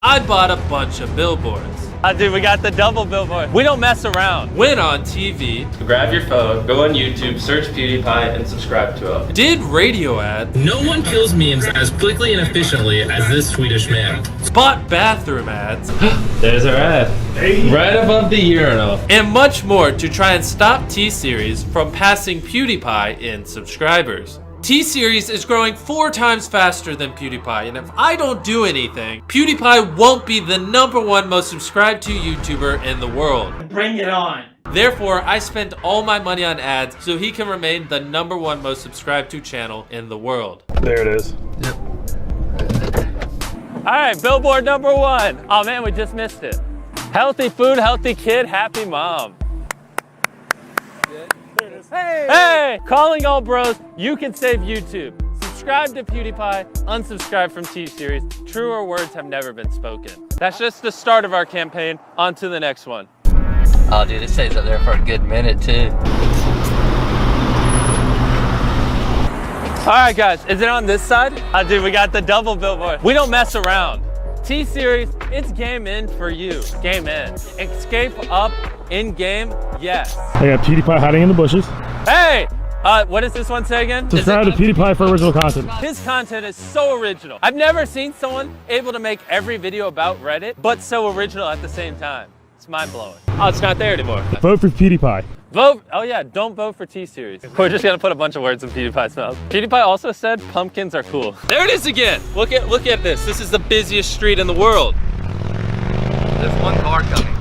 I bought a bunch of billboards. Dude, we got the double billboard. We don't mess around. Went on TV. Grab your phone, go on YouTube, search PewDiePie, and subscribe to him. Did radio ads. No one kills memes as quickly and efficiently as this Swedish man. Bought bathroom ads. There's our ad. Hey. Right above the urinal. And much more to try and stop T-Series from passing PewDiePie in subscribers. T-Series is growing 4 times faster than PewDiePie, and if I don't do anything, PewDiePie won't be the #1 most subscribed to YouTuber in the world. Bring it on. Therefore, I spent all my money on ads so he can remain the #1 most subscribed to channel in the world. There it is. Yep. All right, billboard #1. Oh man, we just missed it. Healthy food, healthy kid, happy mom. Hey! Calling all bros, you can save YouTube. Subscribe to PewDiePie, unsubscribe from T-Series. Truer words have never been spoken. That's just the start of our campaign. On to the next one. Oh dude, it stays up there for a good minute too. All right guys, is it on this side? Dude, we got the double billboard. We don't mess around. T-Series, it's game in for you. Game in. Escape up in game, yes. I got PewDiePie hiding in the bushes. Hey! What does this one say again? Subscribe to PewDiePie for original content. His content is so original. I've never seen someone able to make every video about Reddit, but so original at the same time. It's mind-blowing. Oh, it's not there anymore. Vote for PewDiePie. Vote, oh yeah, don't vote for T-Series. We're just gonna put a bunch of words in PewDiePie's mouth. PewDiePie also said pumpkins are cool. There it is again. Look at this. This is the busiest street in the world. There's one car coming.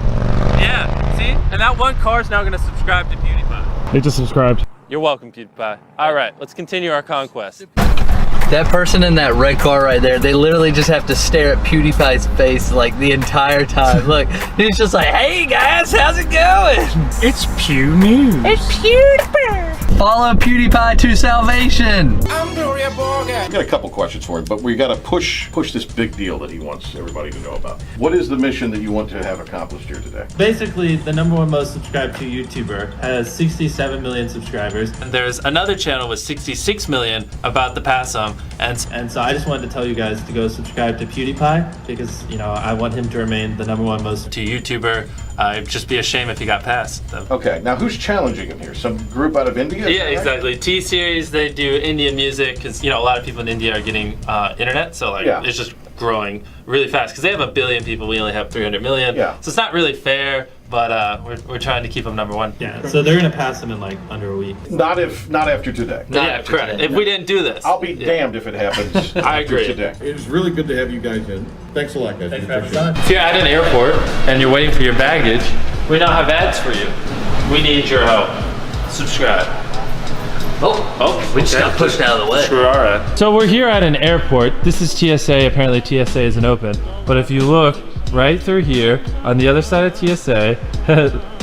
Yeah, see? And that one car is now gonna subscribe to PewDiePie. They just subscribed. You're welcome, PewDiePie. All right, let's continue our conquest. That person in that red car right there, they literally just have to stare at PewDiePie's face like the entire time. Look, he's just like, hey guys, how's it going? It's Pew News. It's PewDiePie. Follow PewDiePie to salvation. I've got a couple questions for him, but we got to push this big deal that he wants everybody to know about. What is the mission that you want to have accomplished here today? Basically, the #1 most subscribed to YouTuber has 67 million subscribers. And there's another channel with 66 million about to pass him. And so I just wanted to tell you guys to go subscribe to PewDiePie because, you know, I want him to remain the #1 most to YouTuber. It'd just be a shame if he got passed, though. Okay, now who's challenging him here? Some group out of India? Yeah, exactly. T-Series, they do Indian music because, you know, a lot of people in India are getting internet, so like it's just growing really fast because they have 1 billion people. We only have 300 million. Yeah. So it's not really fair, but we're trying to keep him #1. Yeah, so they're gonna pass him in like under a week. Not after today. Yeah, correct. today. If we didn't do this. I'll be damned if it happens. I agree. Today. It's really good to have you guys in. Thanks a lot, guys. Thanks for having us on. If you're at an airport and you're waiting for your baggage, we now have ads for you. We need your help. Subscribe. Oh, we just got pushed out of the way. Screw our ad. So we're here at an airport. This is TSA. Apparently TSA isn't open. But if you look right through here, on the other side of TSA,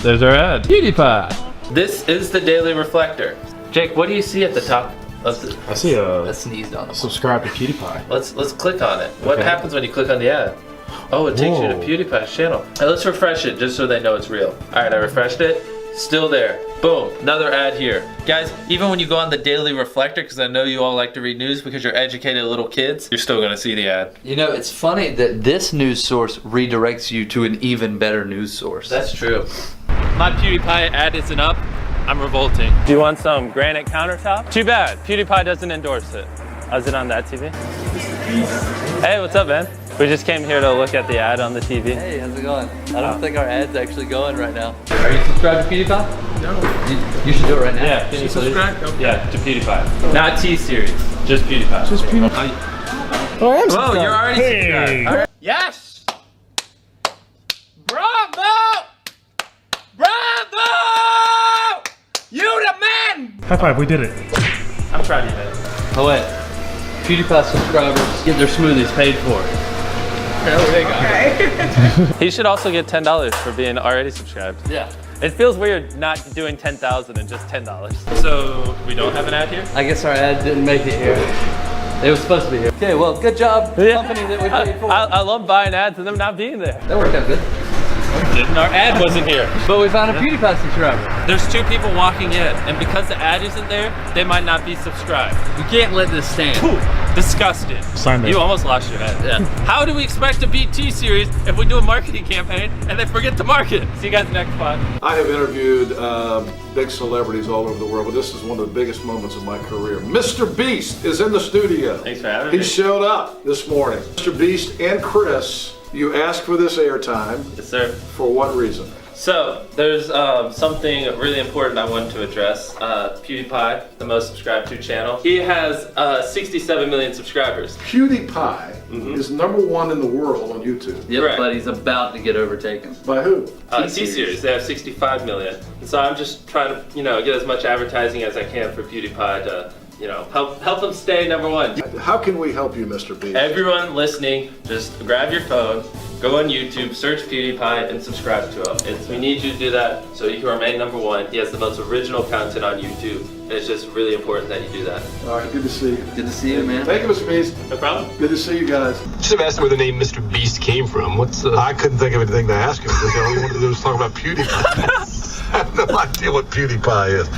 there's our ad. PewDiePie. This is the Daily Reflector. Jake, what do you see at the top of the... I see I sneezed on him. subscribe to PewDiePie. Let's click on it. What happens when you click on the ad? Oh, it takes you to PewDiePie's channel. Hey, let's refresh it just so they know it's real. All right, I refreshed it. Still there. Boom, another ad here. Guys, even when you go on the Daily Reflector, because I know you all like to read news because you're educated little kids, you're still gonna see the ad. You know, it's funny that this news source redirects you to an even better news source. That's true. My PewDiePie ad isn't up. I'm revolting. Do you want some granite countertop? Too bad, PewDiePie doesn't endorse it. Is it on that TV? Hey, what's up, man? We just came here to look at the ad on the TV. Hey, how's it going? I don't think our ad's actually going right now. Are you subscribed to PewDiePie? No. You should do it right now. Yeah, can you subscribe? Okay. Yeah, to PewDiePie. Not T-Series, just PewDiePie. Just PewDiePie. Oh, I am Whoa, you're already subscribed. All right. Yes! Bravo! Bravo! You the man! High five, we did it. I'm proud of you, man. Oh wait, PewDiePie subscribers get their smoothies paid for. He should also get $10 for being already subscribed. Yeah. It feels weird not doing 10,000 and just $10. So we don't have an ad here? I guess our ad didn't make it here. It was supposed to be here. Okay, well, good job, company that we paid for. I love buying ads and them not being there. That worked out good. Our ad wasn't here. But we found a PewDiePie subscriber. There's 2 people walking in, and because the ad isn't there, they might not be subscribed. We can't let this stand. Disgusted. Signed it. You almost lost your head. Yeah. How do we expect to beat T-Series if we do a marketing campaign and they forget to market? See you guys next spot. I have interviewed big celebrities all over the world, but this is one of the biggest moments of my career. Mr. Beast is in the studio. Thanks for having me. He showed up this morning. Mr. Beast and Chris, you asked for this airtime. Yes, sir. For what reason? So, there's something really important I wanted to address. PewDiePie, the most subscribed to channel. He has 67 million subscribers. PewDiePie is #1 in the world on YouTube. Yep, Correct. but he's about to get overtaken. By who? T-Series, they have 65 million. And so I'm just trying to, get as much advertising as I can for PewDiePie to, help them stay #1. How can we help you, Mr. Beast? Everyone listening, just grab your phone, go on YouTube, search PewDiePie, and subscribe to him. We need you to do that so you can remain #1. He has the most original content on YouTube, and it's just really important that you do that. All right, good to see you. Good to see you, man. Thank you, Mr. Beast. No problem. Good to see you guys. Just have asked him where the name Mr. Beast came from. I couldn't think of anything to ask him because all he wanted to do was talk about PewDiePie. I have no idea what PewDiePie is.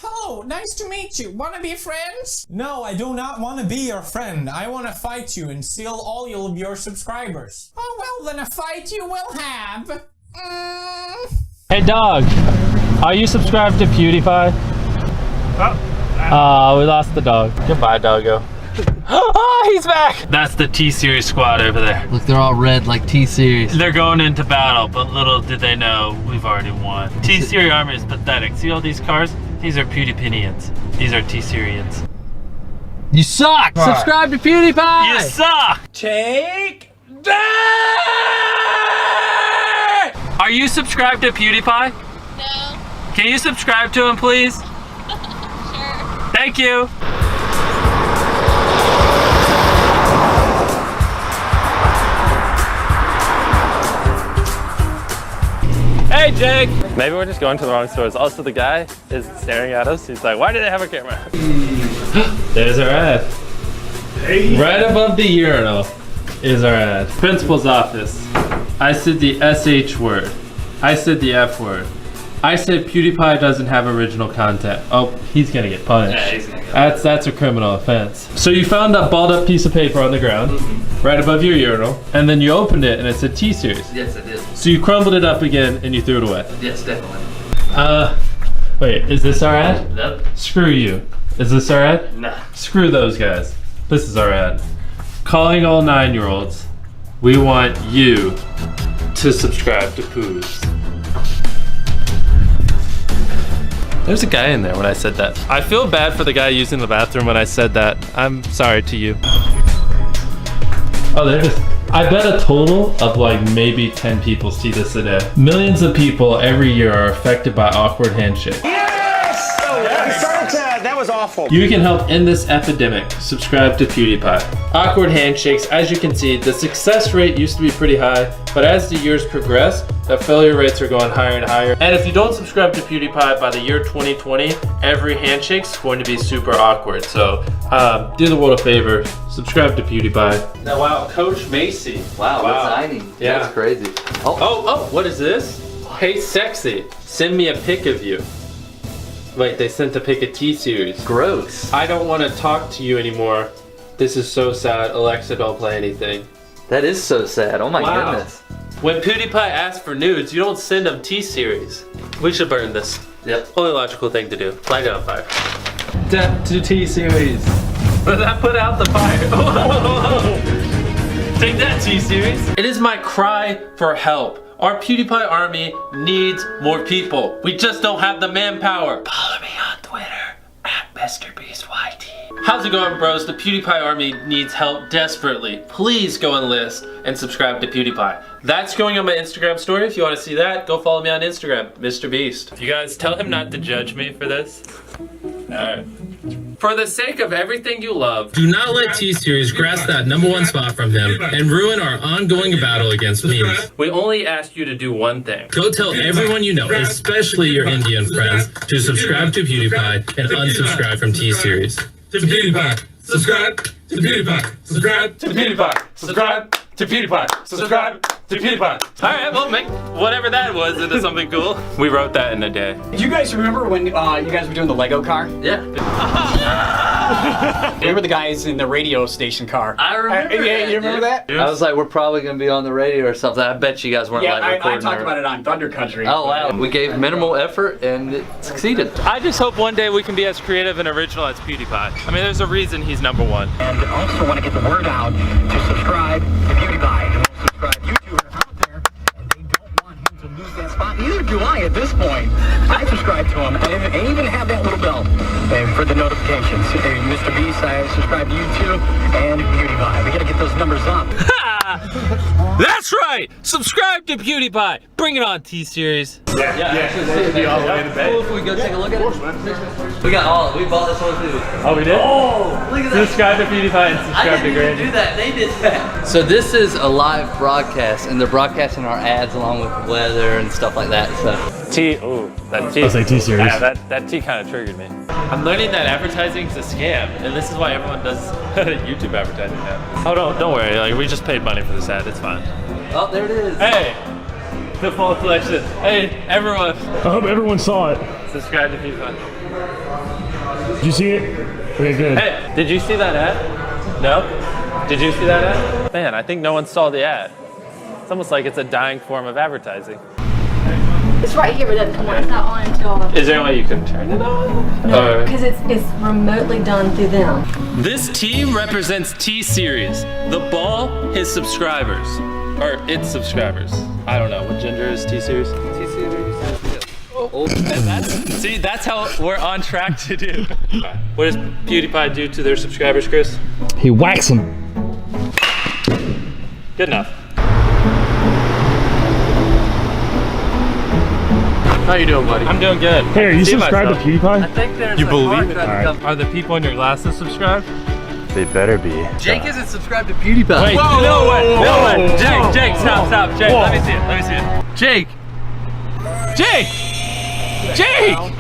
Hello, nice to meet you. Wanna be friends? No, I do not want to be your friend. I want to fight you and steal all of your subscribers. Oh, well, then a fight you will have. Hey dog, are you subscribed to PewDiePie? We lost the dog. Goodbye, doggo. Oh, he's back! That's the T-Series squad over there. Look, they're all red like T-Series. They're going into battle, but little did they know, we've already won. T-Series army is pathetic. See all these cars? These are PewDiePinians. These are T-Serians. You suck! Right. Subscribe to PewDiePie! You suck! Take that! Are you subscribed to PewDiePie? No. Can you subscribe to him, please? Sure. Thank you. Hey, Jake! Maybe we're just going to the wrong stores. Also, the guy is staring at us. He's like, why do they have a camera? There's our ad. Hey. Right above the urinal is our ad. Principal's office. I said the SH word. I said the F word. I said PewDiePie doesn't have original content. Oh, he's gonna get punished. Yeah, he's gonna get That's a criminal offense. So you found that balled up piece of paper on the ground, right above your urinal, and then you opened it and it said T-Series. Yes, I did. So you crumbled it up again and you threw it away. Yes, definitely. Wait, is this our ad? Nope. Screw you. Is this our ad? Nah. Screw those guys. This is our ad. Calling all 9-year-olds. We want you to subscribe to Poos. There's a guy in there when I said that. I feel bad for the guy using the bathroom when I said that. I'm sorry to you. Oh, there it is. I bet a total of like maybe 10 people see this a day. Millions of people every year are affected by awkward handshakes. Yes! Oh, yes! That was awful. You can help end this epidemic. Subscribe to PewDiePie. Awkward handshakes, as you can see, the success rate used to be pretty high, but as the years progress, the failure rates are going higher and higher. And if you don't subscribe to PewDiePie by the year 2020, every handshake's going to be super awkward. So do the world a favor, subscribe to PewDiePie. Now, wow, Coach Macy. Wow, designing. Yeah. That's crazy. Oh, what is this? Hey sexy, send me a pic of you. Wait, they sent a pic of T-Series. Gross. I don't want to talk to you anymore. This is so sad. Alexa, don't play anything. That is so sad. Oh my Wow. goodness. When PewDiePie asks for nudes, you don't send him T-Series. We should burn this. Yep. Only logical thing to do. Light it on fire. Death to T-Series. But that put out the fire. Take that, T-Series. It is my cry for help. Our PewDiePie army needs more people. We just don't have the manpower. Follow me on Twitter @MrBeastYT. How's it going, bros? The PewDiePie army needs help desperately. Please go enlist and subscribe to PewDiePie. That's going on my Instagram story. If you want to see that, go follow me on Instagram, MrBeast. You guys tell him not to judge me for this. Alright. For the sake of everything you love, Do not let T-Series grasp that #1 spot from him and ruin our ongoing battle against memes. we only ask you to do one thing. Go tell everyone you know, especially your Indian friends, to subscribe to PewDiePie and unsubscribe from T-Series. To PewDiePie. Subscribe to PewDiePie. Subscribe To PewDiePie, subscribe to PewDiePie, subscribe to PewDiePie. All right, well, make whatever that was into something cool. We wrote that in a day. Do you guys remember when you guys were doing the Lego car? Yeah. We were the guys in the radio station car. I remember Yeah, you remember that? I was like, we're probably gonna be on the radio or something. I bet you guys weren't Yeah, like I recording. talked about it on Thunder Country. Oh wow, we gave minimal effort and it succeeded. I just hope one day we can be as creative and original as PewDiePie. I mean, there's a reason he's #1. And also want to get the word out to subscribe to PewDiePie. The most subscribed YouTuber out there, and they don't want him to lose that spot. Neither do I at this point. I subscribe to him, and I even have that little bell for the notifications. Mr. Beast, I subscribe to you too, and PewDiePie. We gotta get those numbers up. That's right! Subscribe to PewDiePie! Bring it on, T-Series. Yeah. Cool if we go take a look at it. We got all. We bought this whole too. Oh, we did? Oh, look at that. Subscribe to PewDiePie and I subscribe to didn't even Grady. do that. They did that. So this is a live broadcast, and they're broadcasting our ads along with the weather and stuff like that. So T. Ooh, that T. I'll say T-Series. Yeah, that T kind of triggered me. I'm learning that advertising's a scam, and this is why everyone does YouTube advertising now. Oh, don't worry. Like, we just paid money for this ad. It's fine. oh, there it is. Hey, the full collection. Hey, everyone, I hope everyone saw it. subscribe to PewDiePie. Did you see it? Okay, good. Hey, did you see that ad? No? Did you see that ad? Man, I think no one saw the ad. It's almost like it's a dying form of advertising. It's right here, but it doesn't come on. It's not on until. Is there a way you can turn it on? No, because it's remotely done through them. This team represents T-Series. The ball, his subscribers. Or its subscribers. I don't know. What gender is T-Series? T-Series. Oh, and see, that's how we're on track to do. What does PewDiePie do to their subscribers, Chris? He whacks him. Good enough. How you doing, buddy? I'm doing good. Hey, are you See subscribed to myself. PewDiePie? I think there's You a believe car it? trying to Alright. come. Are the people in your glasses subscribed? They better be. Jake isn't subscribed to PewDiePie. Wait, no way, no way. Jake, stop. Jake, let me see it. Jake.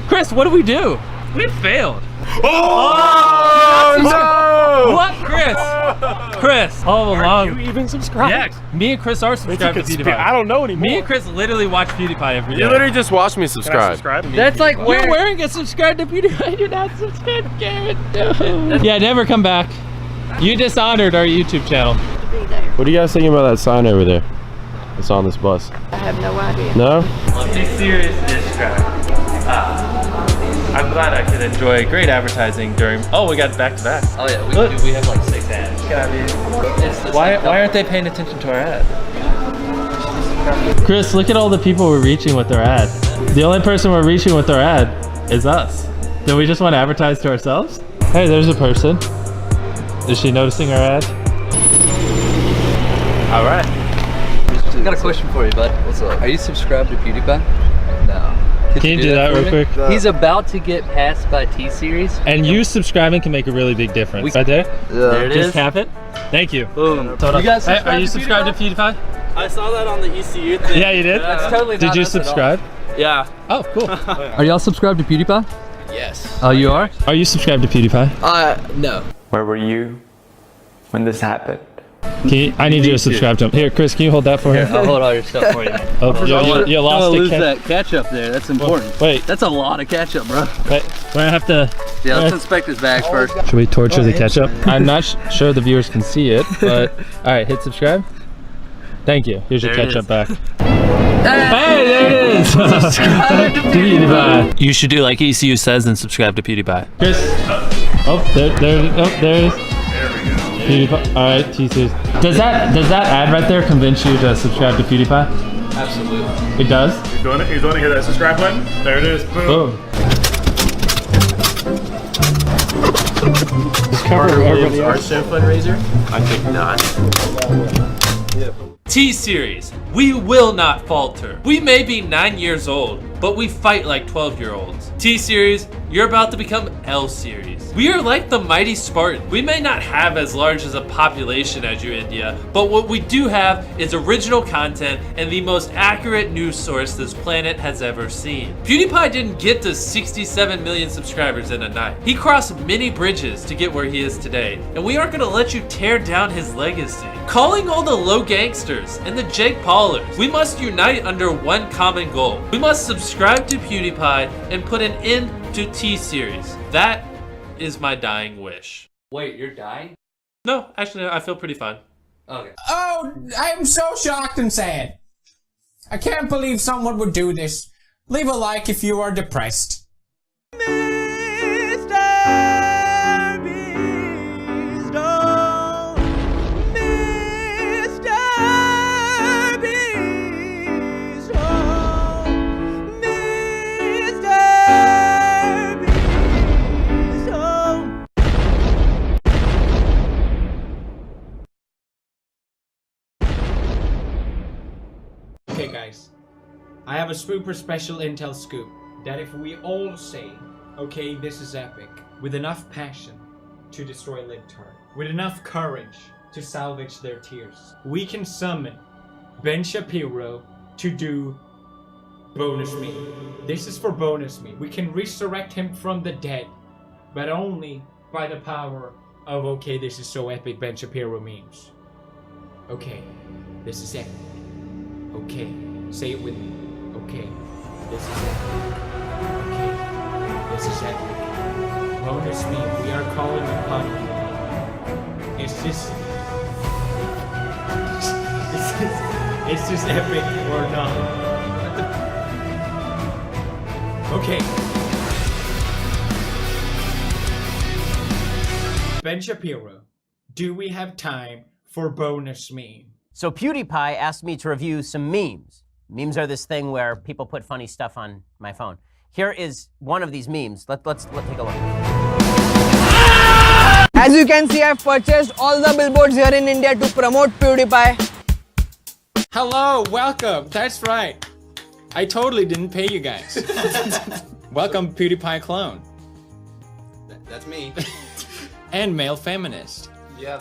Chris, what do we do? We failed. Oh no! What, Chris, all along. You even subscribed? Yeah, me and Chris are subscribed to PewDiePie. I don't know anymore. Me and Chris literally watch PewDiePie every day. You literally just watched me Can I subscribe. subscribe? That's like You're wearing a subscribe to PewDiePie. You're not subscribed, Garrett. No. Yeah, never come back. You dishonored our YouTube channel. What do you guys think about that sign over there? It's on this bus. I have no idea. No? T-Series diss track. I'm glad I could enjoy great advertising during. Oh, we got back to back. Oh yeah, Look. we have like 6 ads. Why aren't they paying attention to our ad? Chris, look at all the people we're reaching with our ad. The only person we're reaching with our ad is us. Do we just want to advertise to ourselves? Hey, there's a person. Is she noticing our ad? All right. I got a question for you, bud. What's up? Are you subscribed to PewDiePie? No. Can you do that real quick? He's about to get passed by T-Series. And you subscribing can make a really big difference. Right there? There it Just is. tap it. Thank you. Boom. You guys are you subscribed subscribed to PewDiePie? I saw that on the ECU thing. Yeah, you did? That's totally Did not you us at all. subscribe? Yeah. Oh, cool. Are y'all subscribed to PewDiePie? Yes. Oh, you are? Are you subscribed to PewDiePie? No. Where were you when this happened? I need you to subscribe to him. Here, Chris, can you hold that for me? I'll hold all your stuff for you. Oh, you lost Don't the lose that ketchup there. That's important. Wait, That's a lot of ketchup, bro. wait. We're gonna have to. Yeah, let's inspect his bags first. Should we torture the ketchup? I'm not sure the viewers can see it, but all right, hit subscribe. Thank you. Here's your There it ketchup is. back. Hey, there it is. Subscribe to PewDiePie. You should do like ECU says and subscribe to PewDiePie. Chris. Oh, there it is. PewDiePie. All right, T-Series. Does that ad right there convince you to subscribe to PewDiePie? Absolutely. It does. He's going to hit that subscribe button. There it is. Boom. Boom. Art Show fundraiser? I think not. T-Series, we will not falter. We may be 9 years old, but we fight like 12-year-olds. T-Series, you're about to become L-Series. guys. We are like the mighty Spartan. We may not have as large as a population as you, India, but what we do have is original content and the most accurate news source this planet has ever seen. PewDiePie didn't get to 67 million subscribers in a night. He crossed many bridges to get where he is today, and we aren't gonna let you tear down his legacy. Calling all the low gangsters and the Jake Paulers, we must unite under one common goal. We must subscribe to PewDiePie and put an end to T-Series. That is my dying wish. Wait, you're dying? No, actually, I feel pretty fine. Okay. Oh, I'm so shocked and sad. I can't believe someone would do this. Leave a like if you are depressed. Okay guys, I have a super special intel scoop that if we all say, okay, this is epic, with enough passion to destroy Libtard, with enough courage to salvage their tears, we can summon Ben Shapiro to do bonus meme. This is for bonus meme. We can resurrect him from the dead, but only by the power of okay, this is so epic Ben Shapiro memes. Okay, this is epic. Okay, say it with me. Okay, this is epic. Okay, this is epic. Bonus meme, we are calling upon you. It's just epic or not. Okay. Ben Shapiro, do we have time for bonus meme? So PewDiePie asked me to review some memes. Memes are this thing where people put funny stuff on my phone. Here is one of these memes. Let's take a look. As you can see, I've purchased all the billboards here in India to promote PewDiePie. Hello, welcome. That's right. I totally didn't pay you guys. Welcome, PewDiePie clone. That's me. And male feminist. Yeah.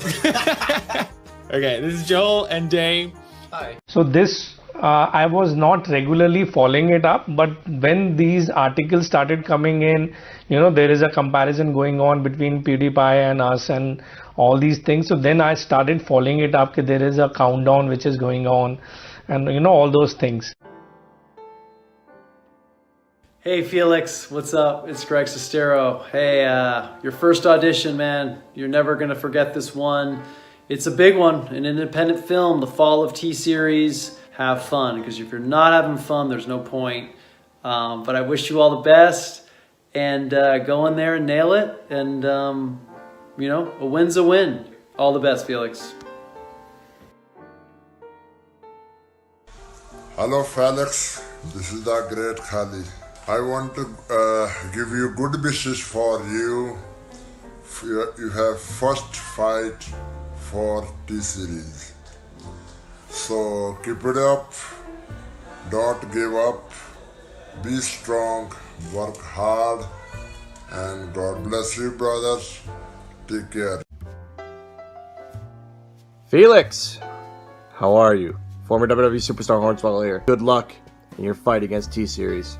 Okay, this is Joel and Dave. Hi. So this, I was not regularly following it up, but when these articles started coming in, you know, there is a comparison going on between PewDiePie and us and all these things. So then I started following it up. There is a countdown which is going on and, you know, all those things. Hey Felix, what's up? It's Greg Sestero. Hey, your first audition, man. You're never gonna forget this one. It's a big one, an independent film, the fall of T-Series. Have fun, because if you're not having fun, there's no point. But I wish you all the best, and go in there and nail it, and you know, a win's a win. All the best, Felix. Hello Felix, this is the great Khali. I want to give you good wishes for you. You have first fight for T-Series. So keep it up, don't give up, be strong, work hard, and God bless you brothers. Take care. Felix, how are you? Former WWE superstar Hornswoggle here. Good luck in your fight against T-Series.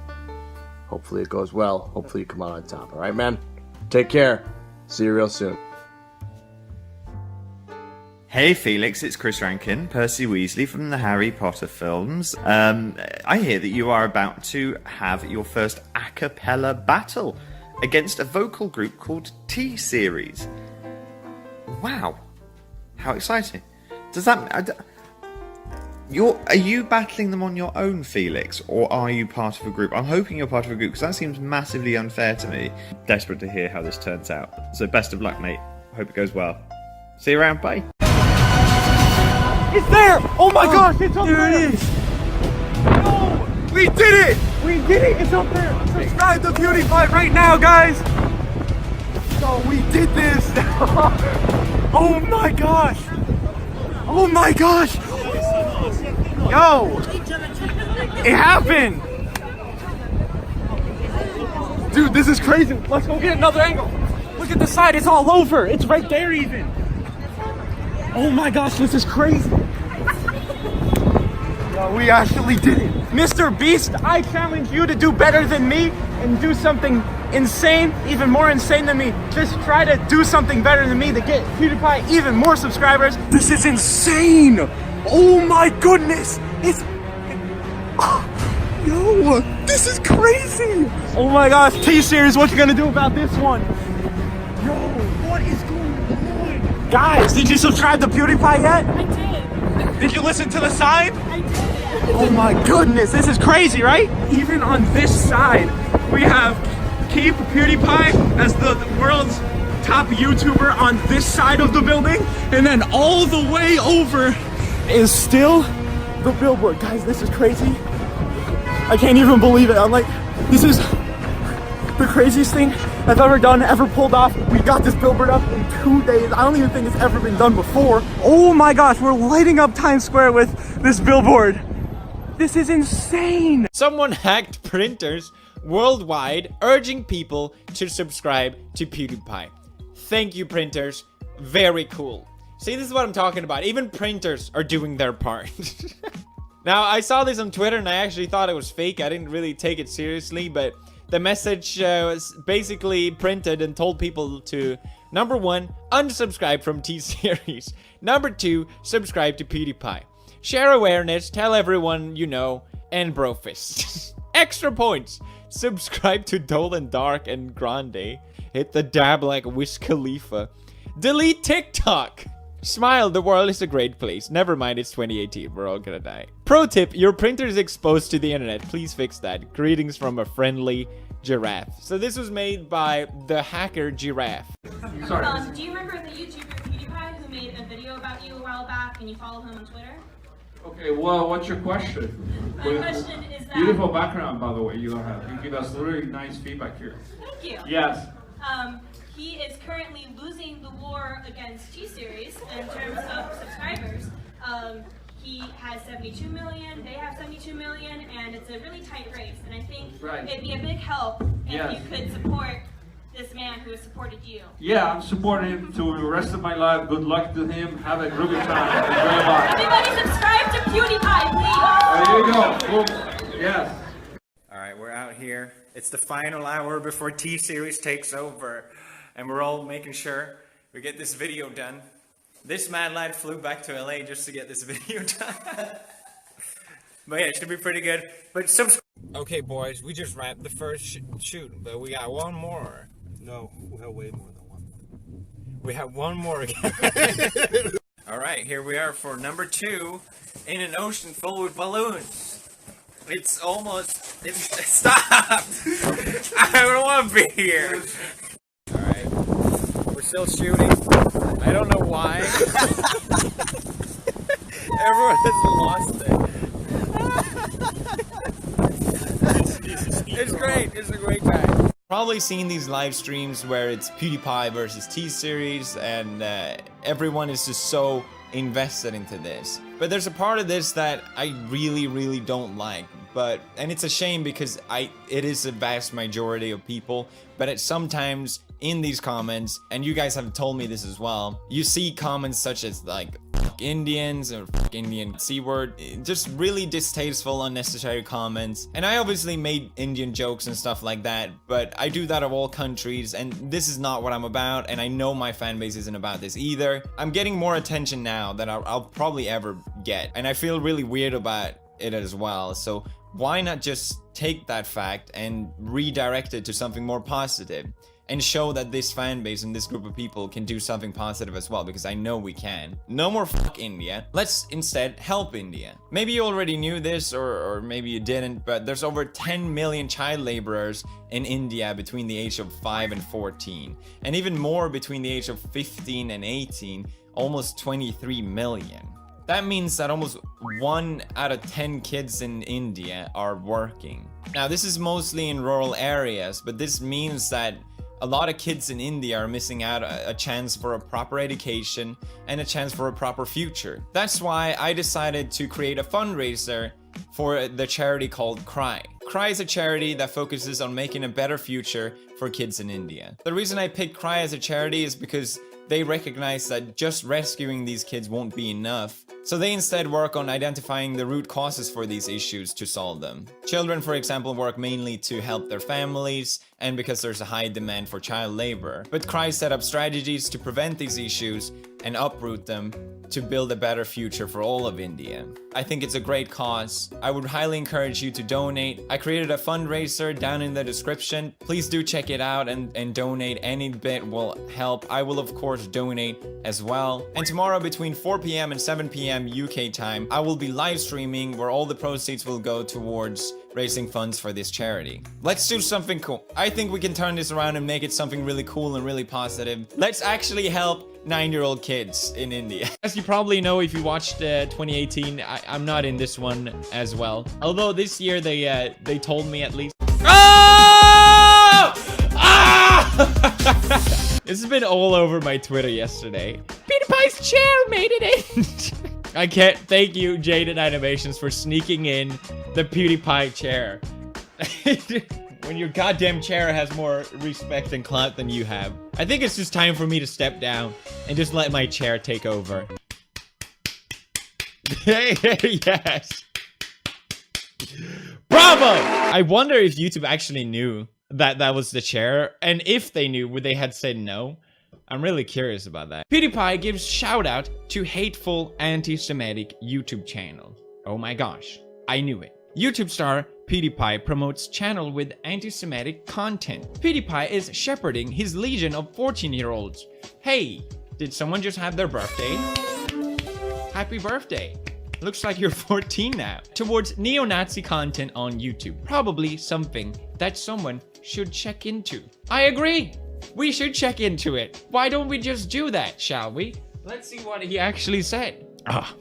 Hopefully it goes well. Hopefully you come out on top. Alright, man? Take care. See you real soon. Hey Felix, it's Chris Rankin, Percy Weasley from the Harry Potter films. I hear that you are about to have your first a cappella battle against a vocal group called T-Series. Wow. How exciting. Does that... Are you battling them on your own, Felix, or are you part of a group? I'm hoping you're part of a group, because that seems massively unfair to me. Desperate to hear how this turns out. So best of luck, mate. Hope it goes well. See you around, bye. It's there! Oh my gosh, it's up there! There it is! No! We did it! We did it! It's up there! Subscribe to PewDiePie right now, guys! So we did this! Oh my gosh! Oh my gosh! Yo! It happened! Dude, this is crazy! Let's go get another angle! Look at the side, it's all over. It's right there even. Oh my gosh, this is crazy. Yo, we actually did it. Mr. Beast, I challenge you to do better than me and do something insane, even more insane than me. Just try to do something better than me to get PewDiePie even more subscribers. This is insane. Oh my goodness. It's... Yo, this is crazy. Oh my gosh, T-Series, what you gonna do about this one? Yo, what is going on? Guys, did you subscribe to PewDiePie yet? I did. Did you listen to the sign? I did. Oh my goodness, this is crazy, right? Even on this side, we have Keep PewDiePie as the world's top YouTuber on this side of the building, and then all the way over is still the billboard. Guys, this is crazy. I can't even believe it. I'm like, this is the craziest thing I've ever done, ever pulled off. We got this billboard up in 2 days. I don't even think it's ever been done before. Oh my gosh, we're lighting up Times Square with this billboard. This is insane. Someone hacked printers worldwide, urging people to subscribe to PewDiePie. Thank you, printers. Very cool. See, this is what I'm talking about. Even printers are doing their part. Now, I saw this on Twitter and I actually thought it was fake. I didn't really take it seriously, but the message was basically printed and told people to, number 1, unsubscribe from T-Series. Number 2, subscribe to PewDiePie. Share awareness, tell everyone you know, and brofist. Extra points. Subscribe to Dolan Dark and Grande. Hit the dab like Wiz Khalifa. Delete TikTok. Smile, the world is a great place. Never mind, it's 2018. We're all gonna die. Pro tip, your printer is exposed to the internet. Please fix that. Greetings from a friendly giraffe. So this was made by the hacker Giraffe. Sorry. Do you remember the YouTuber PewDiePie who made a video about you a while back and you follow him on Twitter? Okay, well, what's your question? My question is that... Beautiful background, by the way, you have. You give us really nice feedback here. Thank you. Yes. He is currently losing the war against T-Series in terms of subscribers. He has 72 million, they have 72 million, and it's a really tight race. And I think it'd be a big help if you could support this man who has supported you. Yeah, I'm supporting him to the rest of my life. Good luck to him. Have a groovy time. Enjoy life. Everybody subscribe to PewDiePie, please. There you go. Cool. Yes. Alright, we're out here. It's the final hour before T-Series takes over. And we're all making sure we get this video done. This mad lad flew back to LA just to get this video done. But yeah, it should be pretty good. But subscribe. Okay, boys, we just wrapped the first shoot, but we got one more. No, we have way more than one. We have one more again. Alright, here we are for number 2 in an ocean full with balloons. It's almost... Stop! I don't want to be here. Alright, we're still shooting. I don't know why. Everyone has lost it. It's great. It's a great time. Probably seen these live streams where it's PewDiePie versus T-Series and everyone is just so invested into this. But there's a part of this that I really don't like. And it's a shame because it is a vast majority of people, but it's sometimes in these comments, and you guys have told me this as well, you see comments such as like fuck Indians or fuck Indian C-word, just really distasteful, unnecessary comments. And I obviously made Indian jokes and stuff like that, but I do that of all countries, and this is not what I'm about, and I know my fan base isn't about this either. I'm getting more attention now than I'll probably ever get, and I feel really weird about it as well. So why not just take that fact and redirect it to something more positive and show that this fan base and this group of people can do something positive as well, because I know we can. No more fuck India. Let's instead help India. Maybe you already knew this or maybe you didn't, but there's over 10 million child laborers in India between the age of 5 and 14, and even more between the age of 15 and 18, almost 23 million. That means that almost 1 out of 10 kids in India are working. Now, this is mostly in rural areas, but this means that a lot of kids in India are missing out a chance for a proper education and a chance for a proper future. That's why I decided to create a fundraiser for the charity called Cry. Cry is a charity that focuses on making a better future for kids in India. The reason I picked Cry as a charity is because they recognize that just rescuing these kids won't be enough. So they instead work on identifying the root causes for these issues to solve them. Children, for example, work mainly to help their families and because there's a high demand for child labor. But Cry set up strategies to prevent these issues and uproot them to build a better future for all of India. I think it's a great cause. I would highly encourage you to donate. I created a fundraiser down in the description. Please do check it out and donate. Any bit will help. I will of course donate as well. And tomorrow between 4 p.m. and 7 p.m. UK time, I will be live streaming where all the proceeds will go towards raising funds for this charity. Let's do something cool. I think we can turn this around and make it something really cool and really positive. Let's actually help 9-year-old kids in India. As you probably know if you watched 2018, I'm not in this one as well. Although this year they told me at least. Oh! Ah! This has been all over my Twitter yesterday. PewDiePie's chair made it in. I can't thank you, Jaded Animations, for sneaking in the PewDiePie chair. When your goddamn chair has more respect and clout than you have. I think it's just time for me to step down and just let my chair take over. Yes. Bravo! I wonder if YouTube actually knew that that was the chair. And if they knew, would they have said no? I'm really curious about that. PewDiePie gives shout out to hateful anti-Semitic YouTube channel. Oh my gosh, I knew it. YouTube star PewDiePie promotes channel with anti-Semitic content. PewDiePie is shepherding his legion of 14-year-olds. Hey, did someone just have their birthday? Happy birthday. Looks like you're 14 now. Towards neo-Nazi content on YouTube. Probably something that someone should check into. I agree. We should check into it. Why don't we just do that, shall we? Let's see what he actually said. Ah.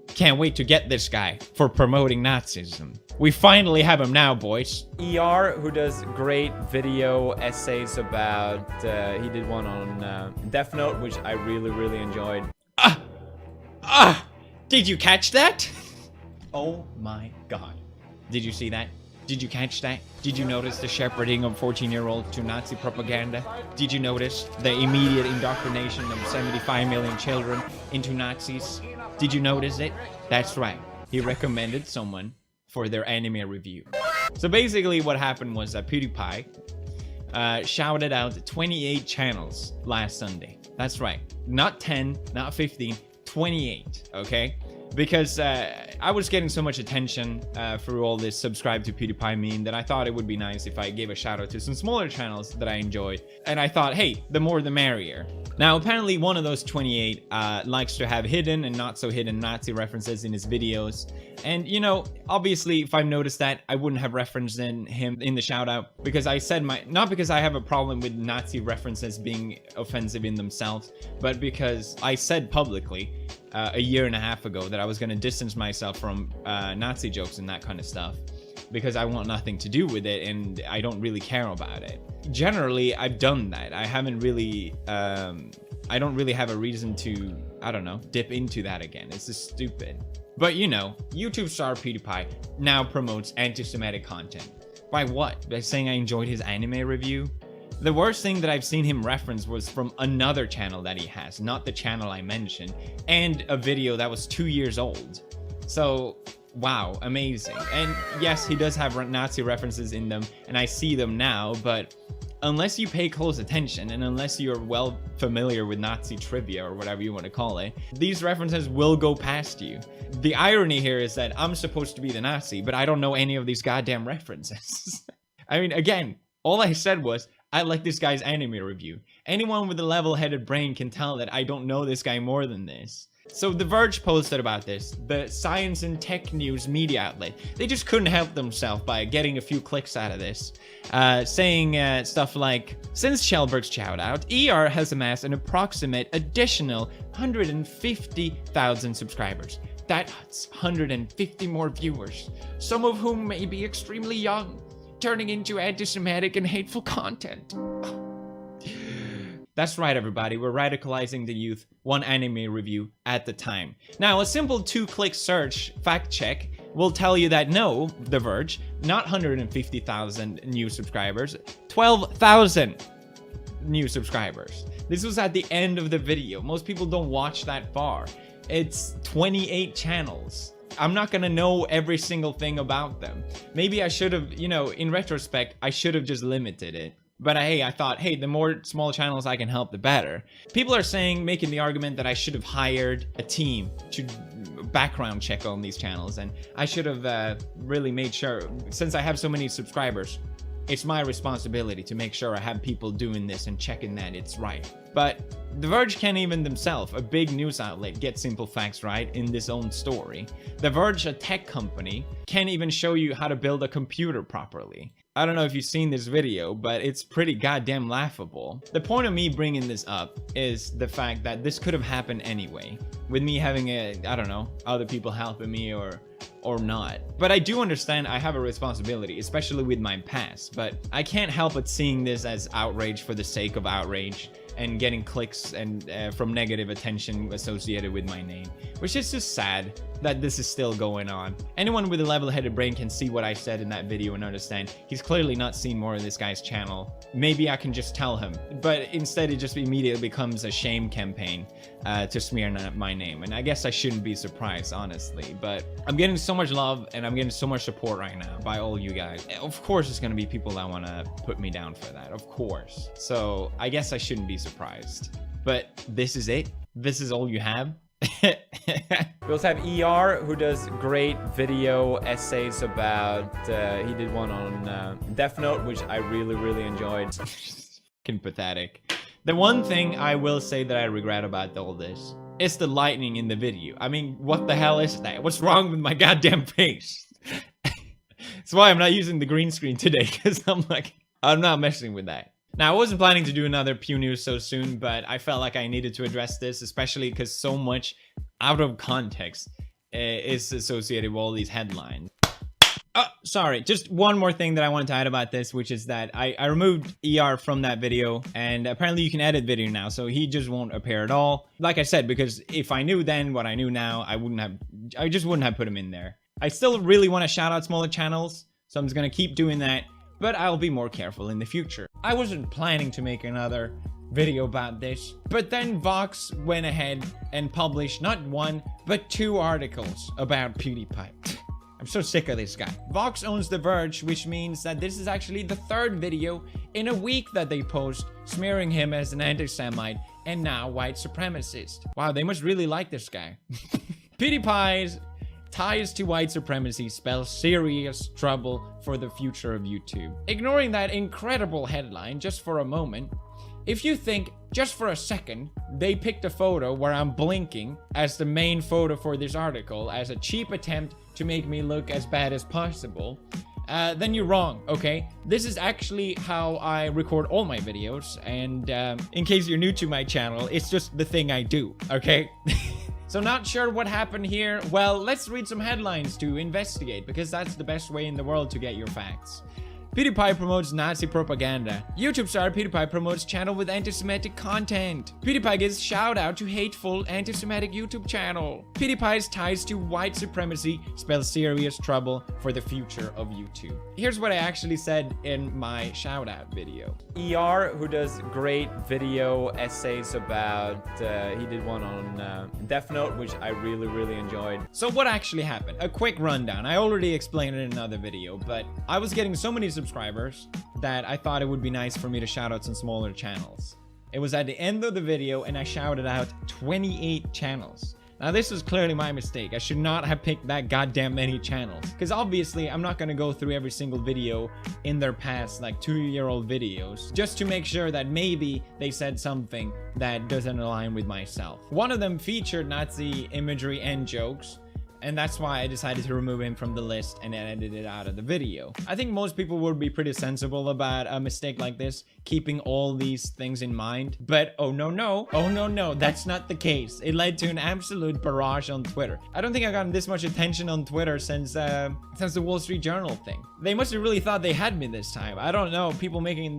Can't wait to get this guy for promoting Nazism. We finally have him now, boys. ER, who does great video essays about, he did one on Death Note, which I really enjoyed. Did you catch that? Oh my god. Did you see that? Did you catch that? Did you notice the shepherding of 14-year-olds to Nazi propaganda? Did you notice the immediate indoctrination of 75 million children into Nazis? Did you notice it? That's right. He recommended someone for their anime review. So basically what happened was that PewDiePie shouted out 28 channels last Sunday. That's right. Not 10, not 15, 28, okay? Because I was getting so much attention through all this subscribe to PewDiePie meme that I thought it would be nice if I gave a shout out to some smaller channels that I enjoyed. And I thought, hey, the more the merrier. Now, apparently one of those 28 likes to have hidden and not so hidden Nazi references in his videos. And, you know, obviously, if I've noticed that, I wouldn't have referenced him in the shout out because I said not because I have a problem with Nazi references being offensive in themselves, but because I said publicly a year and a half ago that I was going to distance myself from Nazi jokes and that kind of stuff because I want nothing to do with it and I don't really care about it. Generally, I've done that. I haven't really, I don't really have a reason to, I don't know, dip into that again. It's just stupid. But you know, YouTube star PewDiePie now promotes anti-Semitic content. By what? By saying I enjoyed his anime review? The worst thing that I've seen him reference was from another channel that he has, not the channel I mentioned, and a video that was 2 years old. So, wow, amazing. And yes, he does have Nazi references in them, and I see them now, but unless you pay close attention, and unless you're well familiar with Nazi trivia, or whatever you want to call it, these references will go past you. The irony here is that I'm supposed to be the Nazi, but I don't know any of these goddamn references. I mean, again, all I said was, I like this guy's anime review. Anyone with a level-headed brain can tell that I don't know this guy more than this. So The Verge posted about this, the science and tech news media outlet. They just couldn't help themselves by getting a few clicks out of this, saying stuff like, since Shellberg's shout out, ER has amassed an approximate additional 150,000 subscribers. That's 150 more viewers, some of whom may be extremely young, turning into anti-Semitic and hateful content. That's right, everybody. We're radicalizing the youth, one anime review at the time. Now, a simple 2-click search fact check will tell you that no, The Verge, not 150,000 new subscribers, 12,000 new subscribers. This was at the end of the video. Most people don't watch that far. It's 28 channels. I'm not gonna know every single thing about them. Maybe I should have, you know, in retrospect, I should have just limited it. But hey, I thought, hey, the more small channels I can help, the better. People are saying, making the argument that I should have hired a team to background check on these channels. And I should have really made sure, since I have so many subscribers, it's my responsibility to make sure I have people doing this and checking that it's right. But The Verge can't even themselves, a big news outlet, get simple facts right in this own story. The Verge, a tech company, can't even show you how to build a computer properly. I don't know if you've seen this video, but it's pretty goddamn laughable. The point of me bringing this up is the fact that this could have happened anyway, with me having I don't know, other people helping me or not. But I do understand I have a responsibility, especially with my past, but I can't help but seeing this as outrage for the sake of outrage and getting clicks and from negative attention associated with my name, which is just sad that this is still going on. Anyone with a level-headed brain can see what I said in that video and understand he's clearly not seen more of this guy's channel. Maybe I can just tell him, but instead it just immediately becomes a shame campaign to smear my name. And I guess I shouldn't be surprised, honestly, but I'm getting so much love and I'm getting so much support right now by all you guys. Of course there's gonna be people that wanna put me down for that, of course. So I guess I shouldn't be surprised. But this is it? This is all you have? We also have ER, who does great video essays about, he did one on Death Note, which I really enjoyed. Fucking pathetic. The one thing I will say that I regret about all this is the lightning in the video. I mean, what the hell is that? What's wrong with my goddamn face? That's why I'm not using the green screen today, because I'm not messing with that. Now, I wasn't planning to do another Pew News so soon, but I felt like I needed to address this, especially because so much out of context is associated with all these headlines. Oh, sorry, just one more thing that I wanted to add about this, which is that I removed ER from that video, and apparently you can edit video now, so he just won't appear at all. Like I said, because if I knew then what I knew now, I just wouldn't have put him in there. I still really want to shout out smaller channels, so I'm just gonna keep doing that, but I'll be more careful in the future. I wasn't planning to make another video about this, but then Vox went ahead and published not one, but 2 articles about PewDiePie. I'm so sick of this guy. Vox owns The Verge, which means that this is actually the 3rd video in a week that they post smearing him as an anti-Semite and now white supremacist. Wow, they must really like this guy. PewDiePie's ties to white supremacy spell serious trouble for the future of YouTube. Ignoring that incredible headline just for a moment, if you think, just for a second, they picked a photo where I'm blinking as the main photo for this article as a cheap attempt to make me look as bad as possible, then you're wrong, okay? This is actually how I record all my videos, and in case you're new to my channel, it's just the thing I do, okay? So not sure what happened here? Well, let's read some headlines to investigate, because that's the best way in the world to get your facts. PewDiePie promotes Nazi propaganda. YouTube star PewDiePie promotes channel with anti-Semitic content. PewDiePie gives shout out to hateful anti-Semitic YouTube channel. PewDiePie's ties to white supremacy spell serious trouble for the future of YouTube. Here's what I actually said in my shout out video. ER, who does great video essays about, he did one on Death Note, which I really enjoyed. So what actually happened? A quick rundown. I already explained it in another video, but I was getting so many subscribers that I thought it would be nice for me to shout out some smaller channels. It was at the end of the video and I shouted out 28 channels. Now this was clearly my mistake. I should not have picked that goddamn many channels, because obviously I'm not going to go through every single video in their past like 2-year-old videos just to make sure that maybe they said something that doesn't align with myself. One of them featured Nazi imagery and jokes, and that's why I decided to remove him from the list and edit it out of the video. I think most people would be pretty sensible about a mistake like this, keeping all these things in mind. But oh no, that's not the case. It led to an absolute barrage on Twitter. I don't think I've gotten this much attention on Twitter since the Wall Street Journal thing. They must have really thought they had me this time. I don't know, people making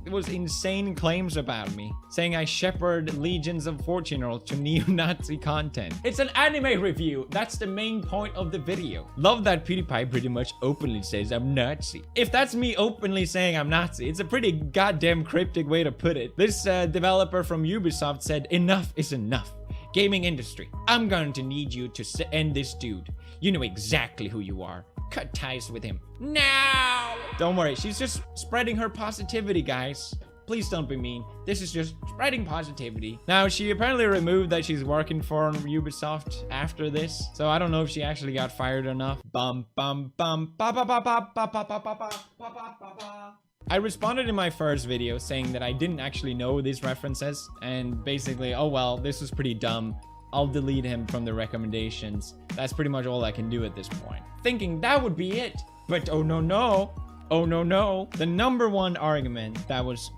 it was insane claims about me, saying I shepherd legions of 14-year-olds to neo-Nazi content. It's an anime review. That's the main point of the video. Love that PewDiePie pretty much openly says I'm Nazi. If that's me openly saying I'm Nazi, it's a pretty goddamn cryptic way to put it. This developer from Ubisoft said, enough is enough. Gaming industry, I'm going to need you to end this dude. You know exactly who you are. Cut ties with him now. Don't worry, she's just spreading her positivity, guys. Please don't be mean. This is just spreading positivity. Now, she apparently removed that she's working for Ubisoft after this, so I don't know if she actually got fired or not. Bum bum bum ba ba ba ba ba ba ba ba ba ba ba ba. I responded in my first video saying that I didn't actually know these references, and basically, oh well, this was pretty dumb. I'll delete him from the recommendations. That's pretty much all I can do at this point. Thinking that would be it. But oh no no. Oh no no. The number one argument that was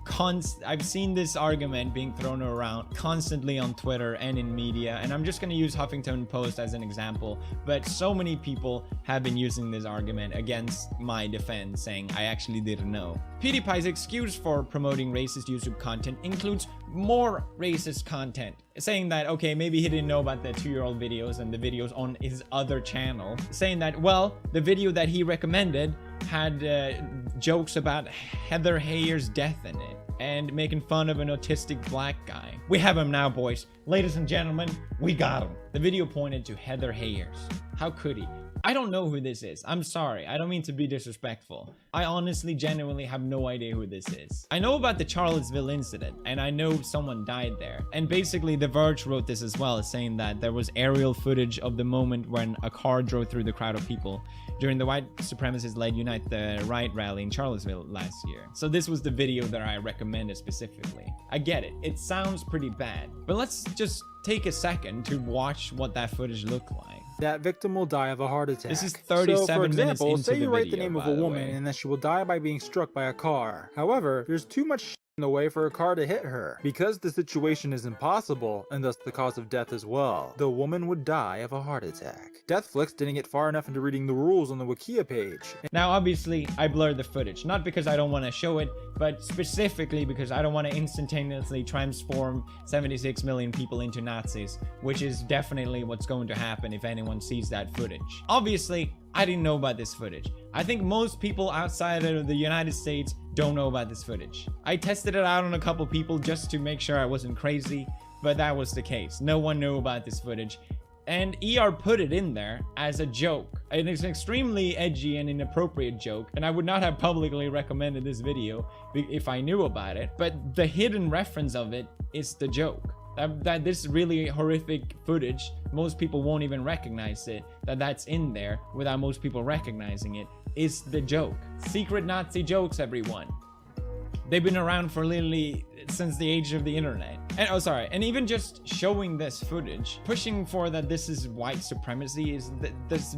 I've seen this argument being thrown around constantly on Twitter and in media, and I'm just going to use Huffington Post as an example, but so many people have been using this argument against my defense, saying I actually didn't know. PewDiePie's excuse for promoting racist YouTube content includes more racist content, saying that, okay, maybe he didn't know about the 2-year-old videos and the videos on his other channel, saying that, well, the video that he recommended had jokes about Heather Heyer's death in it and making fun of an autistic black guy. We have him now, boys. Ladies and gentlemen, we got him. The video pointed to Heather Heyer's. How could he? I don't know who this is. I'm sorry. I don't mean to be disrespectful. I honestly, genuinely have no idea who this is. I know about the Charlottesville incident, and I know someone died there. And basically, The Verge wrote this as well, saying that there was aerial footage of the moment when a car drove through the crowd of people during the white supremacist-led Unite the Right rally in Charlottesville last year. So this was the video that I recommended specifically. I get it. It sounds pretty bad. But let's just take a second to watch what that footage looked like. That victim will die of a heart attack. This is 37 so, for example, minutes into say you the write video, the name of a woman and that she will die by being struck by a car. However, there's too much in the way for a car to hit her. Because the situation is impossible, and thus the cause of death as well, the woman would die of a heart attack. Deathflix didn't get far enough into reading the rules on the Wikia page. Now, obviously, I blurred the footage, not because I don't want to show it, but specifically because I don't want to instantaneously transform 76 million people into Nazis, which is definitely what's going to happen if anyone sees that footage. Obviously, I didn't know about this footage. I think most people outside of the United States don't know about this footage. I tested it out on a couple people just to make sure I wasn't crazy, but that was the case. No one knew about this footage. And ER put it in there as a joke. It is an extremely edgy and inappropriate joke, and I would not have publicly recommended this video if I knew about it, but the hidden reference of it is the joke. That this really horrific footage, most people won't even recognize it, that's in there without most people recognizing it, is the joke. Secret Nazi jokes, everyone. They've been around for literally since the age of the internet. And oh, sorry, and even just showing this footage, pushing for that this is white supremacy, is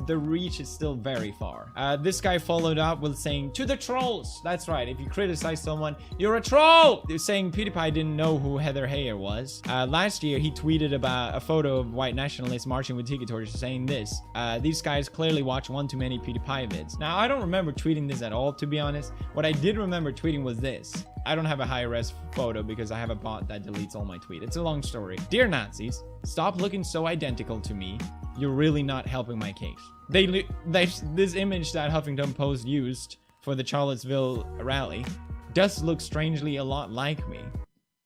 the reach is still very far. This guy followed up with saying, to the trolls. That's right, if you criticize someone, you're a troll. They're saying PewDiePie didn't know who Heather Heyer was. Last year, he tweeted about a photo of white nationalists marching with tiki torches saying this, these guys clearly watch one too many PewDiePie vids. Now, I don't remember tweeting this at all, to be honest. What I did remember tweeting was this. I don't have a high-res photo because I have a bot that deletes all my tweets. It's a long story. Dear Nazis, stop looking so identical to me. You're really not helping my case. This image that Huffington Post used for the Charlottesville rally does look strangely a lot like me.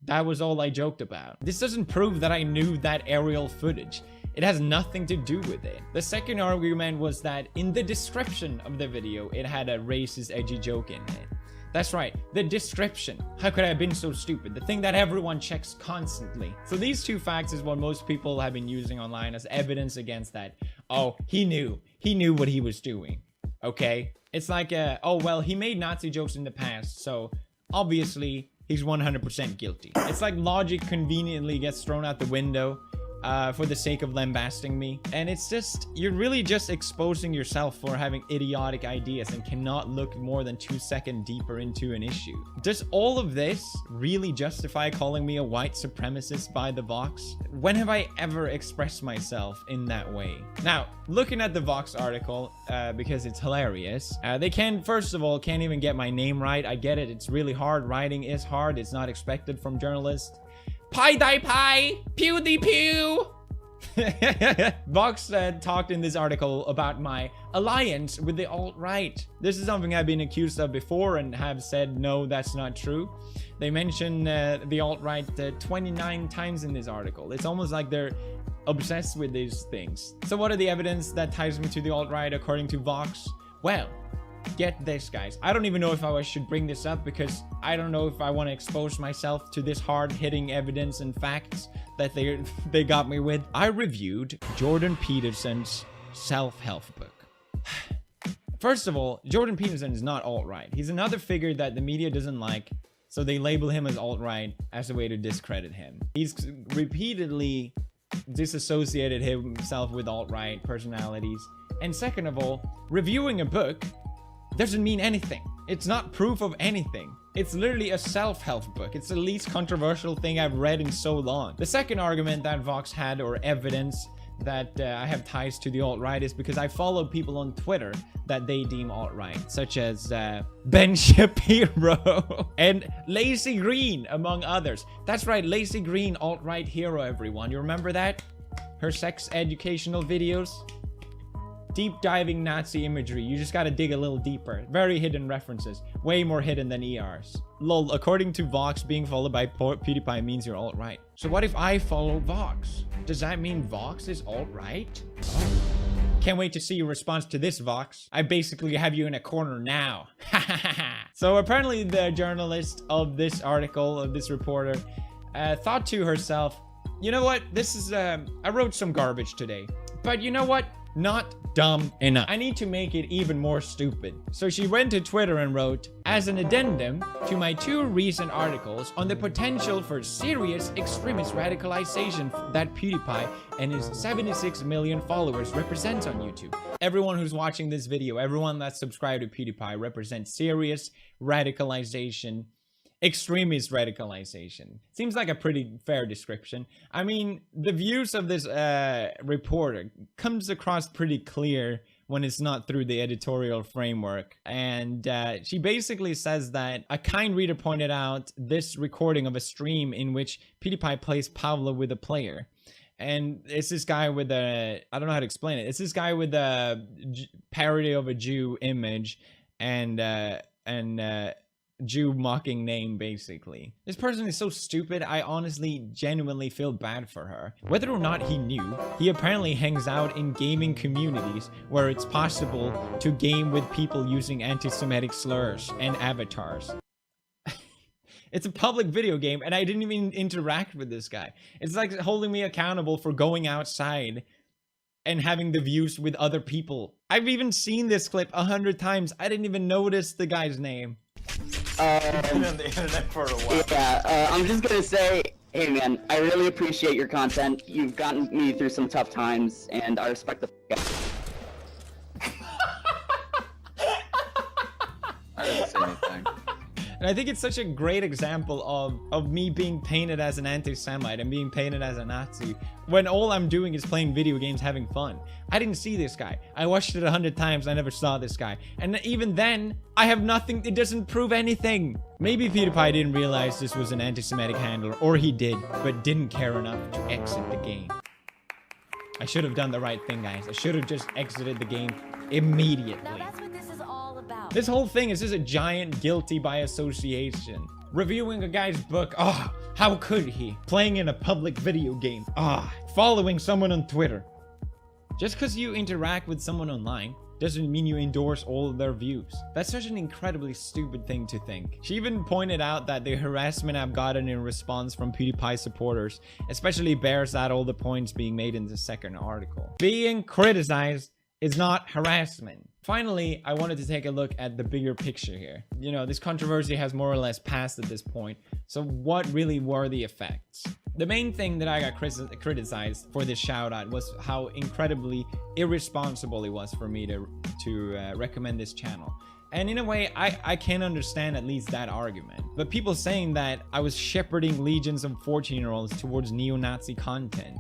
That was all I joked about. This doesn't prove that I knew that aerial footage. It has nothing to do with it. The second argument was that in the description of the video, it had a racist, edgy joke in it. That's right, the description. How could I have been so stupid? The thing that everyone checks constantly. So these two facts is what most people have been using online as evidence against that. Oh, he knew what he was doing. Okay? It's like, oh, well, he made Nazi jokes in the past, so obviously he's 100% guilty. It's like logic conveniently gets thrown out the window for the sake of lambasting me. And it's just, you're really just exposing yourself for having idiotic ideas and cannot look more than 2 seconds deeper into an issue. Does all of this really justify calling me a white supremacist by the Vox? When have I ever expressed myself in that way? Now, looking at the Vox article, because it's hilarious, they first of all, can't even get my name right. I get it, it's really hard. Writing is hard. It's not expected from journalists. PewDiePie, PewDiePie. Vox talked in this article about my alliance with the alt-right. This is something I've been accused of before and have said, no, that's not true. They mention the alt-right 29 times in this article. It's almost like they're obsessed with these things. So what are the evidence that ties me to the alt-right according to Vox? Well, get this, guys. I don't even know if I should bring this up because I don't know if I want to expose myself to this hard-hitting evidence and facts that they got me with. I reviewed Jordan Peterson's self-help book. First of all, Jordan Peterson is not alt-right. He's another figure that the media doesn't like, so they label him as alt-right as a way to discredit him. He's repeatedly disassociated himself with alt-right personalities. And second of all, reviewing a book doesn't mean anything. It's not proof of anything. It's literally a self-help book. It's the least controversial thing I've read in so long. The second argument that Vox had, or evidence that I have ties to the alt-right, is because I follow people on Twitter that they deem alt-right, such as Ben Shapiro and Lacey Green, among others. That's right, Lacey Green, alt-right hero, everyone. You remember that? Her sex educational videos? Deep diving Nazi imagery. You just gotta dig a little deeper. Very hidden references. Way more hidden than ERs. Lol, according to Vox, being followed by PewDiePie means you're alt-right. So what if I follow Vox? Does that mean Vox is alt-right? Oh. Can't wait to see your response to this, Vox. I basically have you in a corner now. So apparently the journalist of this article, of this reporter, thought to herself, you know what? This is, I wrote some garbage today. But you know what? Not dumb enough. I need to make it even more stupid. So she went to Twitter and wrote, as an addendum to my 2 recent articles on the potential for serious extremist radicalization that PewDiePie and his 76 million followers represents on YouTube. Everyone who's watching this video, everyone that's subscribed to PewDiePie represents serious radicalization, extremist radicalization. Seems like a pretty fair description. I mean, the views of this reporter comes across pretty clear when it's not through the editorial framework. And she basically says that a kind reader pointed out this recording of a stream in which PewDiePie plays Pavlov with a player. And it's this guy with a, I don't know how to explain it. It's this guy with a parody of a Jew image and Jew mocking name, basically. This person is so stupid, I honestly genuinely feel bad for her. Whether or not he knew, he apparently hangs out in gaming communities where it's possible to game with people using anti-Semitic slurs and avatars. It's a public video game and I didn't even interact with this guy. It's like holding me accountable for going outside and having the views with other people. I've even seen this clip 100 times. I didn't even notice the guy's name. Been on the internet for a while. Yeah, I'm just gonna say, hey man, I really appreciate your content. You've gotten me through some tough times, and I respect the I didn't say anything. And I think it's such a great example of me being painted as an anti-Semite and being painted as a Nazi when all I'm doing is playing video games, having fun. I didn't see this guy. I watched it 100 times. I never saw this guy. And even then, I have nothing. It doesn't prove anything. Maybe PewDiePie didn't realize this was an anti-Semitic handler, or he did, but didn't care enough to exit the game. I should have done the right thing, guys. I should have just exited the game immediately. Now that's what this is all about. This whole thing is just a giant guilty by association. Reviewing a guy's book, how could he? Playing in a public video game, following someone on Twitter. Just because you interact with someone online doesn't mean you endorse all of their views. That's such an incredibly stupid thing to think. She even pointed out that the harassment I've gotten in response from PewDiePie supporters especially bears out all the points being made in the second article. Being criticized is not harassment. Finally, I wanted to take a look at the bigger picture here. You know, this controversy has more or less passed at this point, so what really were the effects? The main thing that I got criticized for this shout out was how incredibly irresponsible it was for me to recommend this channel. And in a way, I can understand at least that argument. But people saying that I was shepherding legions of 14-year-olds towards neo-Nazi content,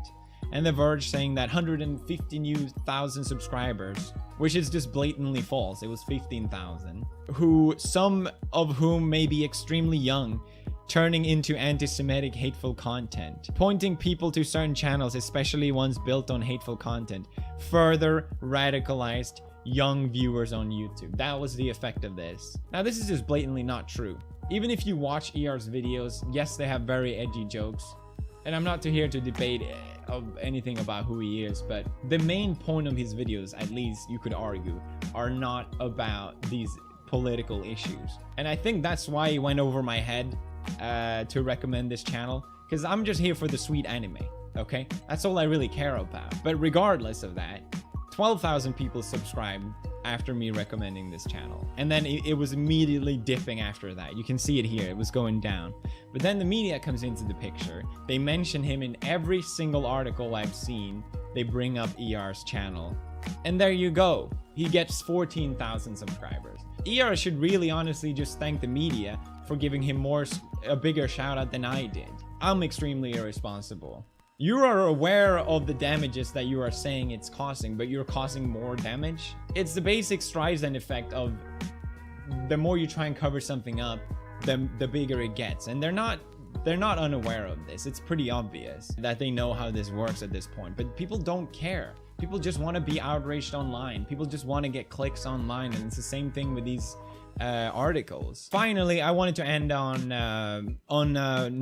and The Verge saying that 150,000 subscribers, which is just blatantly false, it was 15,000, some of whom may be extremely young, turning into anti-Semitic hateful content. Pointing people to certain channels, especially ones built on hateful content, further radicalized young viewers on YouTube. That was the effect of this. Now, this is just blatantly not true. Even if you watch ER's videos, yes, they have very edgy jokes. And I'm not here to debate of anything about who he is, but the main point of his videos, at least you could argue, are not about these political issues. And I think that's why he went over my head to recommend this channel, because I'm just here for the sweet anime, okay? That's all I really care about. But regardless of that, 12,000 people subscribed after me recommending this channel, and then it was immediately dipping after that. You can see it here, it was going down. But then the media comes into the picture. They mention him in every single article I've seen. They bring up ER's channel, and there you go, he gets 14,000 subscribers. ER should really honestly just thank the media for giving him a bigger shout out than I did. I'm extremely irresponsible. You are aware of the damages that you are saying it's causing, but you're causing more damage. It's the basic Streisand effect of the more you try and cover something up, the bigger it gets. And they're not unaware of this. It's pretty obvious that they know how this works at this point, but people don't care. People just want to be outraged online. People just want to get clicks online, and it's the same thing with these articles. Finally, I wanted to end on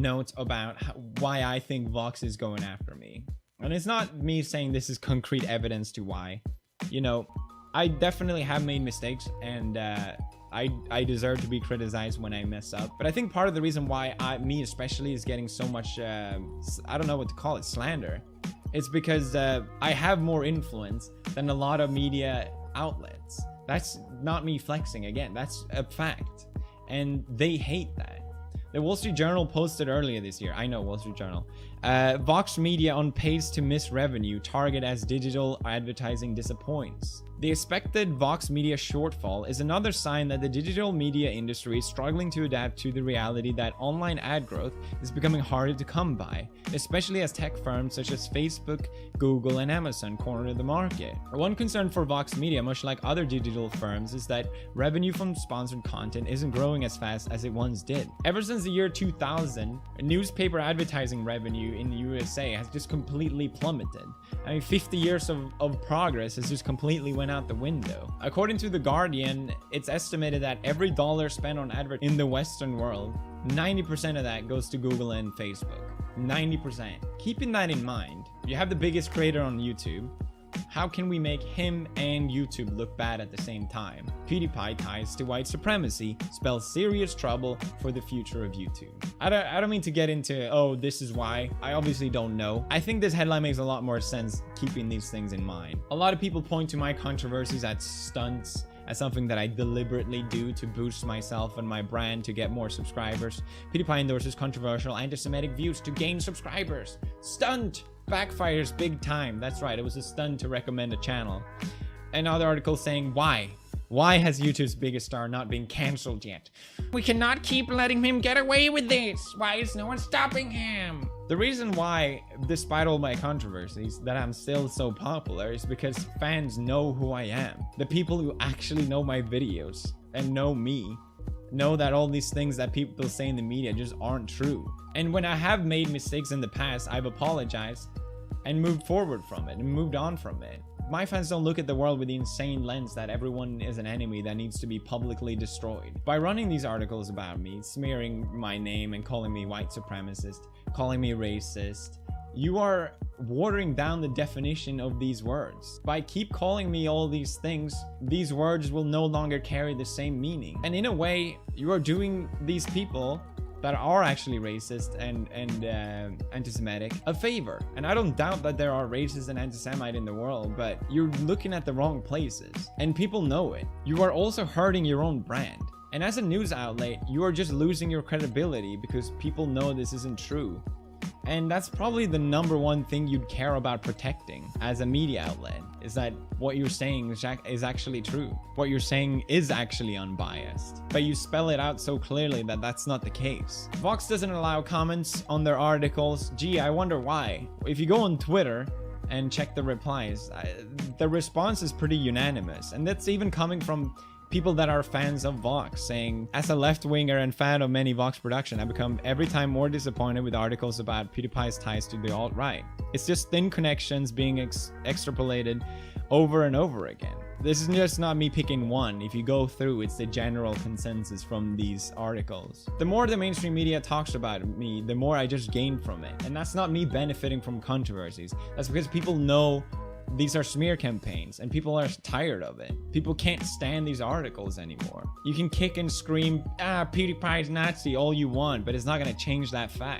notes about why I think Vox is going after me. And it's not me saying this is concrete evidence to why. You know, I definitely have made mistakes, and I deserve to be criticized when I mess up. But I think part of the reason why me especially is getting so much, I don't know what to call it, slander, it's because I have more influence than a lot of media outlets. That's not me flexing, again, that's a fact. And they hate that. The Wall Street Journal posted earlier this year, I know, Wall Street Journal, Vox Media on pace to miss revenue, target as digital advertising disappoints. The expected Vox Media shortfall is another sign that the digital media industry is struggling to adapt to the reality that online ad growth is becoming harder to come by, especially as tech firms such as Facebook, Google, and Amazon corner the market. One concern for Vox Media, much like other digital firms, is that revenue from sponsored content isn't growing as fast as it once did. Ever since the year 2000, newspaper advertising revenue in the USA has just completely plummeted. I mean, 50 years of progress has just completely went out the window. According to The Guardian, it's estimated that every dollar spent on advert in the Western world, 90% of that goes to Google and Facebook. 90%. Keeping that in mind, you have the biggest creator on YouTube. How can we make him and YouTube look bad at the same time? PewDiePie ties to white supremacy spells serious trouble for the future of YouTube. I don't mean to get into, oh, this is why. I obviously don't know. I think this headline makes a lot more sense keeping these things in mind. A lot of people point to my controversies as stunts, as something that I deliberately do to boost myself and my brand to get more subscribers. PewDiePie endorses controversial anti-Semitic views to gain subscribers. Stunt! Backfires big time. That's right, it was a stunt to recommend a channel. Another article saying why? Why has YouTube's biggest star not been cancelled yet? We cannot keep letting him get away with this. Why is no one stopping him? The reason why, despite all my controversies, that I'm still so popular is because fans know who I am. The people who actually know my videos and know me know that all these things that people say in the media just aren't true. And when I have made mistakes in the past, I've apologized and moved forward from it and moved on from it. My fans don't look at the world with the insane lens that everyone is an enemy that needs to be publicly destroyed. By running these articles about me, smearing my name and calling me white supremacist, calling me racist, you are watering down the definition of these words. By keep calling me all these things, these words will no longer carry the same meaning. And in a way, you are doing these people that are actually racist and anti-Semitic a favor. And I don't doubt that there are racist and anti-Semite in the world, but you're looking at the wrong places. And people know it. You are also hurting your own brand. And as a news outlet, you are just losing your credibility because people know this isn't true. And that's probably the #1 thing you'd care about protecting as a media outlet, is that what you're saying is actually true. What you're saying is actually unbiased. But you spell it out so clearly that that's not the case. Vox doesn't allow comments on their articles. Gee, I wonder why. If you go on Twitter and check the replies, the response is pretty unanimous. And that's even coming from people that are fans of Vox saying, as a left-winger and fan of many Vox production, I become every time more disappointed with articles about PewDiePie's ties to the alt-right. It's just thin connections being extrapolated over and over again. This is just not me picking one. If you go through, it's the general consensus from these articles. The more the mainstream media talks about me, the more I just gain from it. And that's not me benefiting from controversies. That's because people know these are smear campaigns and people are tired of it. People can't stand these articles anymore. You can kick and scream, PewDiePie's Nazi all you want, but it's not gonna change that fact.